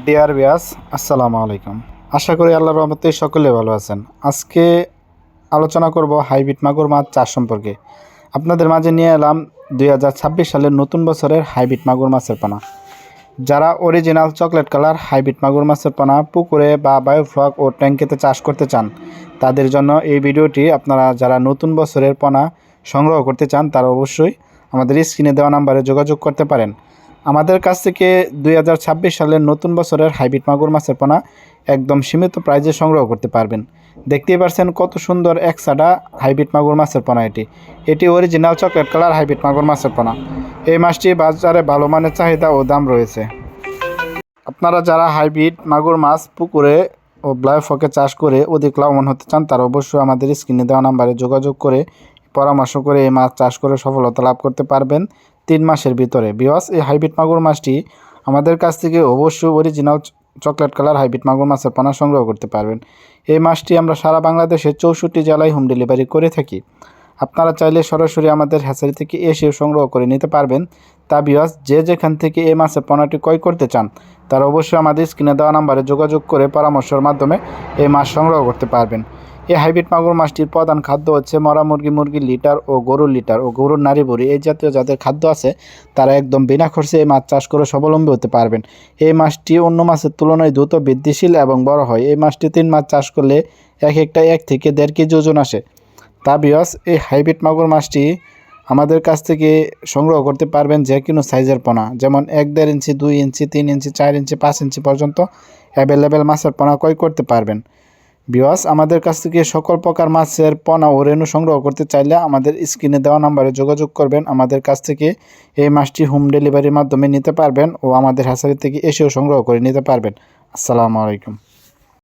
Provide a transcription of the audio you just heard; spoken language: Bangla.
ডিয়ার ভিউয়ার্স, আসসালামু আলাইকুম। আশা করি আল্লাহর রহমতে সকলে ভালো আছেন। আজকে আলোচনা করব হাইব্রিড মাগুর মাছ চাষ সম্পর্কে। আপনাদের মাঝে নিয়ে এলাম 2026 সালের নতুন বছরের হাইব্রিড মাগুর মাছের পোনা। যারা অরিজিনাল চকলেট কালার হাইব্রিড মাগুর মাছের পোনা পুকুরে বা বায়োফ্লক ও ট্যাঙ্কিতে চাষ করতে চান, তাদের জন্য এই ভিডিওটি। আপনারা যারা নতুন বছরের পোনা সংগ্রহ করতে চান, তারা অবশ্যই আমাদের স্ক্রিনে দেওয়া নাম্বারে যোগাযোগ করতে পারেন। আমাদের কাছ থেকে 2026 সালের নতুন বছরের হাইব্রিড মাগুর মাছের পোনা একদম সীমিত প্রাইজে সংগ্রহ করতে পারবেন। দেখতেই পাচ্ছেন কত সুন্দর একসাডা হাইব্রিড মাগুর মাছের পোনা। এটি অরিজিনাল চকলেট কালার হাইব্রিড মাগুর মাছের পোনা। এই মাছটি বাজারে ভালো মানের চাহিদা ও দাম রয়েছে। আপনারা যারা হাইব্রিড মাগুর মাছ পুকুরে ও বায়োফ্লকে চাষ করে অধিক লাভবান হতে চান, তারা অবশ্যই আমাদের স্ক্রিনে দেওয়া নাম্বারে যোগাযোগ করে পরামর্শ করে এই মাছ চাষ করে সফলতা লাভ করতে পারবেন 3 মাসের ভিতরে। ভিউয়ার্স, এই হাইব্রিড মাগুর মাছটি আমাদের কাছ থেকে অবশ্যই অরিজিনাল চকলেট কালার হাইব্রিড মাগুর মাছের পোনা সংগ্রহ করতে পারবেন। এই মাছটি আমরা সারা বাংলাদেশের 64 জেলায় হোম ডেলিভারি করে থাকি। আপনারা চাইলে সরাসরি আমাদের হ্যাচারি থেকে এসেও সংগ্রহ করে নিতে পারবেন। তা ভিউয়ার্স, যে যেখান থেকে এই মাছের পোনাটি ক্রয় করতে চান, তারা অবশ্যই আমাদের স্ক্রিনে দেওয়া নাম্বারে যোগাযোগ করে পরামর্শের মাধ্যমে এই মাছ সংগ্রহ করতে পারবেন। এই হাইব্রিড মাগুর মাছটির প্রধান খাদ্য হচ্ছে মরা মুরগির লিটার ও গরুর নাড়ি ভুড়ি। এই জাতীয় যাদের খাদ্য আছে, তারা একদম বিনা খরচে এই মাছ চাষ করে স্বাবলম্বী হতে পারবেন। এই মাছটি অন্য মাছের তুলনায় দ্রুত বৃদ্ধিশীল এবং বড় হয়। এই মাছটি 3 মাছ চাষ করলে একটা 1 থেকে 1.5 কেজি ওজন আসে। তা ভিউয়ার্স, এই হাইব্রিড মাগুর মাছটি আমাদের কাছ থেকে সংগ্রহ করতে পারবেন যে কোনো সাইজের পোনা, যেমন 1.5 ইঞ্চি, 2 ইঞ্চি, 3 ইঞ্চি, 4 ইঞ্চি, 5 ইঞ্চি পর্যন্ত অ্যাভেলেবেল মাছের পোনা ক্রয় করতে পারবেন। ভিউয়ার্স, আমাদের কাছ থেকে সকল প্রকার মাছের পোনা ও রেণু সংগ্রহ করতে চাইলে আমাদের স্ক্রিনে দেওয়া নাম্বারে যোগাযোগ করবেন। আমাদের কাছ থেকে এই মাছটি হোম ডেলিভারির মাধ্যমে নিতে পারবেন ও আমাদের হ্যাচারি থেকে এসেও সংগ্রহ করে নিতে পারবেন। আসসালামু আলাইকুম।